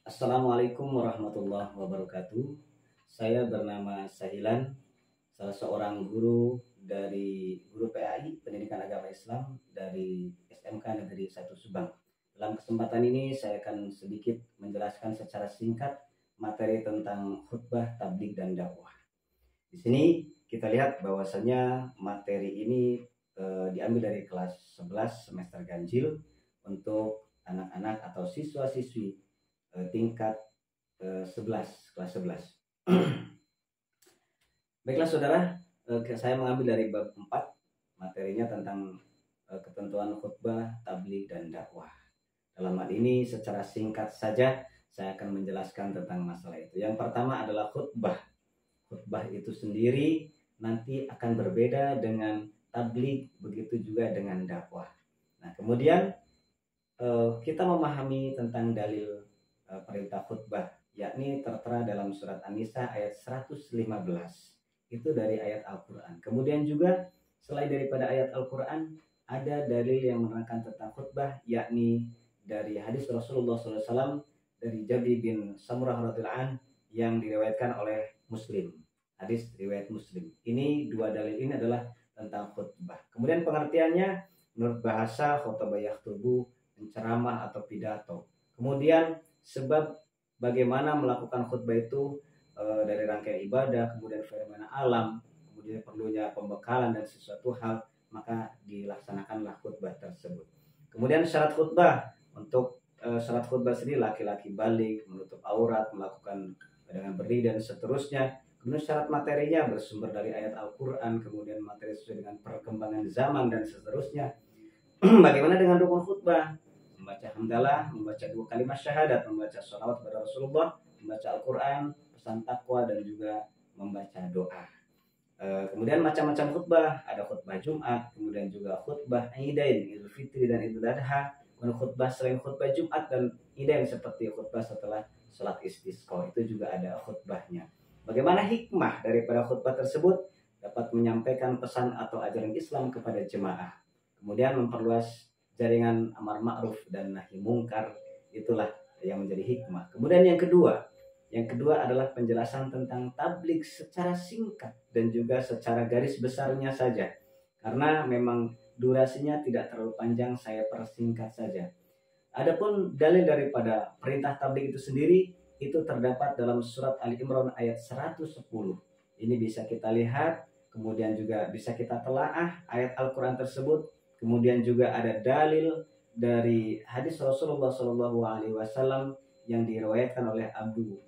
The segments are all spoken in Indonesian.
Assalamualaikum warahmatullahi wabarakatuh. Saya bernama Sahilan, salah seorang guru dari guru PAI Pendidikan Agama Islam dari SMK Negeri 1 Subang. Dalam kesempatan ini saya akan sedikit menjelaskan secara singkat materi tentang khutbah, tabligh dan dakwah. Di sini kita lihat bahwasanya materi ini diambil dari kelas 11 semester ganjil untuk anak-anak atau siswa-siswi tingkat 11, kelas 11. Baiklah saudara, saya mengambil dari bab 4, materinya tentang ketentuan khutbah, tabligh dan dakwah. Dalam hal ini secara singkat saja saya akan menjelaskan tentang masalah itu. Yang pertama adalah khutbah. Khutbah itu sendiri nanti akan berbeda dengan tabligh, begitu juga dengan dakwah. Nah, kemudian kita memahami tentang dalil perintah khutbah, yakni tertera dalam surat An-Nisa ayat 115. Itu dari ayat Al-Quran. Kemudian juga selain daripada ayat Al-Quran, ada dalil yang menerangkan tentang khutbah, yakni dari hadis Rasulullah SAW dari Jabir bin Samurah radhiyallahu anhu yang diriwayatkan oleh Muslim. Hadis riwayat Muslim. Ini dua dalil ini adalah tentang khutbah. Kemudian pengertiannya menurut bahasa khutbah yakhtubu, penceramah atau pidato. Kemudian sebab bagaimana melakukan khutbah itu dari rangkaian ibadah, kemudian fenomena alam, kemudian perlunya pembekalan dan sesuatu hal, maka dilaksanakanlah khutbah tersebut. Kemudian syarat khutbah, untuk syarat khutbah sendiri laki-laki balik, menutup aurat, melakukan dengan berdiri dan seterusnya. Kemudian syarat materinya bersumber dari ayat Al-Quran, kemudian materi sesuai dengan perkembangan zaman dan seterusnya. Bagaimana dengan rukun khutbah? Membaca hamdalah, membaca 2 kalimat syahadat, membaca sholawat kepada Rasulullah, membaca Al-Quran, pesan takwa dan juga membaca doa. Kemudian macam-macam khutbah, ada khutbah Jumat, kemudian juga khutbah Idain, Idul Fitri dan Idul Adha. Kemudian khutbah selain khutbah Jumat dan Idain seperti khutbah setelah sholat istisqa, itu juga ada khutbahnya. Bagaimana hikmah daripada khutbah tersebut? Dapat menyampaikan pesan atau ajaran Islam kepada jemaah. Kemudian memperluas jaringan amar ma'ruf dan nahi mungkar, itulah yang menjadi hikmah. Kemudian yang kedua adalah penjelasan tentang tabligh secara singkat dan juga secara garis besarnya saja. Karena memang durasinya tidak terlalu panjang, saya persingkat saja. Adapun dalil daripada perintah tabligh itu sendiri itu terdapat dalam surat Ali Imran ayat 110. Ini bisa kita lihat, kemudian juga bisa kita telaah ayat Al-Quran tersebut. Kemudian juga ada dalil dari hadis Rasulullah SAW yang diriwayatkan oleh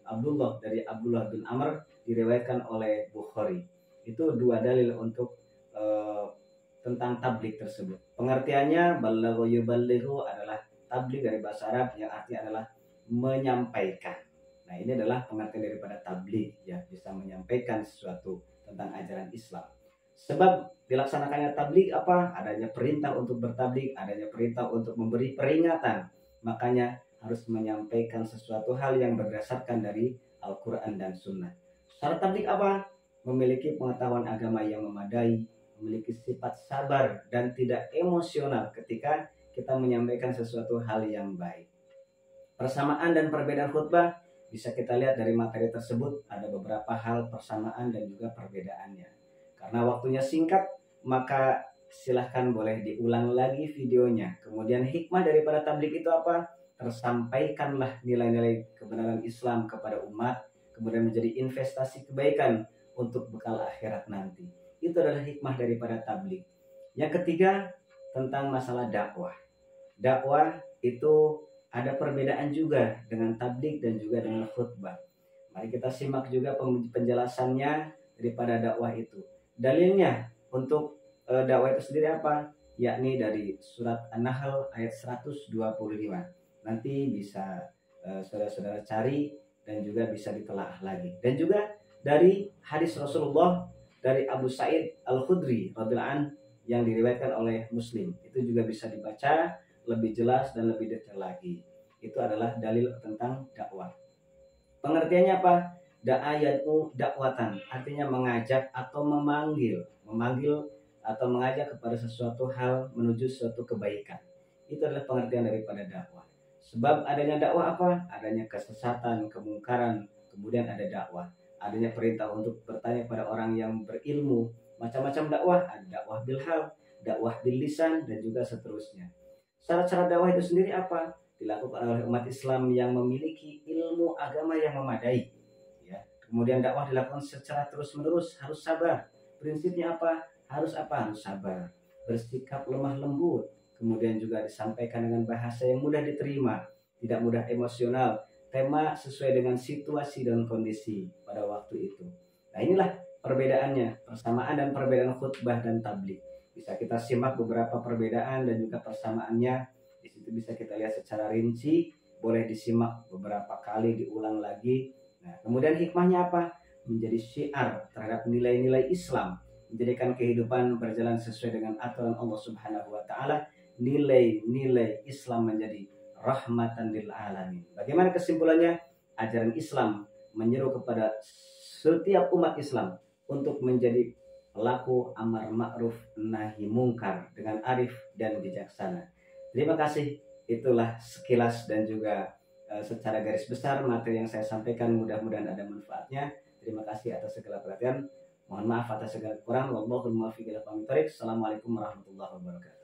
Abdullah dari Abdullah bin Amr, diriwayatkan oleh Bukhari. Itu dua dalil untuk tentang tabligh tersebut. Pengertiannya balagha yuballighu adalah tabligh dari bahasa Arab yang artinya adalah menyampaikan. Nah, ini adalah pengertian daripada tabligh, ya, bisa menyampaikan sesuatu tentang ajaran Islam. Sebab dilaksanakannya tabligh apa? Adanya perintah untuk bertabligh, adanya perintah untuk memberi peringatan. Makanya harus menyampaikan sesuatu hal yang berdasarkan dari Al-Quran dan Sunnah. Syarat tabligh apa? Memiliki pengetahuan agama yang memadai, memiliki sifat sabar dan tidak emosional ketika kita menyampaikan sesuatu hal yang baik. Persamaan dan perbedaan khutbah bisa kita lihat dari materi tersebut, ada beberapa hal persamaan dan juga perbedaannya. Karena waktunya singkat, maka silahkan boleh diulang lagi videonya. Kemudian hikmah daripada tabligh itu apa? Tersampaikanlah nilai-nilai kebenaran Islam kepada umat, kemudian menjadi investasi kebaikan untuk bekal akhirat nanti. Itu adalah hikmah daripada tabligh. Yang ketiga, tentang masalah dakwah. Dakwah itu ada perbedaan juga dengan tabligh dan juga dengan khutbah. Mari kita simak juga penjelasannya daripada dakwah itu. Dalilnya untuk dakwah itu sendiri apa? Yakni dari surat An-Nahl ayat 125. Nanti bisa saudara-saudara cari dan juga bisa ditelaah lagi. Dan juga dari hadis Rasulullah dari Abu Sa'id Al-Khudri radhiyallahu anhu yang diriwayatkan oleh Muslim. Itu juga bisa dibaca lebih jelas dan lebih detail lagi. Itu adalah dalil tentang dakwah. Pengertiannya apa? Da'ayatu dakwatan, artinya mengajak atau memanggil atau mengajak kepada sesuatu hal menuju suatu kebaikan. Itu adalah pengertian daripada dakwah. Sebab adanya dakwah apa? Adanya kesesatan, kemungkaran, kemudian ada dakwah. Adanya perintah untuk bertanya kepada orang yang berilmu. Macam-macam dakwah, ada dakwah bilhal, dakwah bil lisan, dan juga seterusnya. Syarat-syarat dakwah itu sendiri apa? Dilakukan oleh umat Islam yang memiliki ilmu agama yang memadai. Ya. Kemudian dakwah dilakukan secara terus-menerus, harus sabar. Prinsipnya apa? Harus apa? Harus sabar. Bersikap lemah lembut. Kemudian juga disampaikan dengan bahasa yang mudah diterima, tidak mudah emosional. Tema sesuai dengan situasi dan kondisi pada waktu itu. Nah, inilah perbedaannya, persamaan dan perbedaan khutbah dan tabligh. Bisa kita simak beberapa perbedaan dan juga persamaannya. Di situ bisa kita lihat secara rinci, boleh disimak beberapa kali, diulang lagi. Nah, kemudian hikmahnya apa? Menjadi syiar terhadap nilai-nilai Islam, menjadikan kehidupan berjalan sesuai dengan aturan Allah Subhanahu wa taala, nilai-nilai Islam menjadi rahmatan lil alamin. Bagaimana kesimpulannya? Ajaran Islam menyeru kepada setiap umat Islam untuk menjadi pelaku amar ma'ruf nahi mungkar dengan arif dan bijaksana. Terima kasih. Itulah sekilas dan juga secara garis besar materi yang saya sampaikan, mudah-mudahan ada manfaatnya. Terima kasih atas segala perhatian. Mohon maaf atas segala kurang. Wallahul muwaffiq ila aqwamit thoriq. Assalamualaikum warahmatullahi wabarakatuh.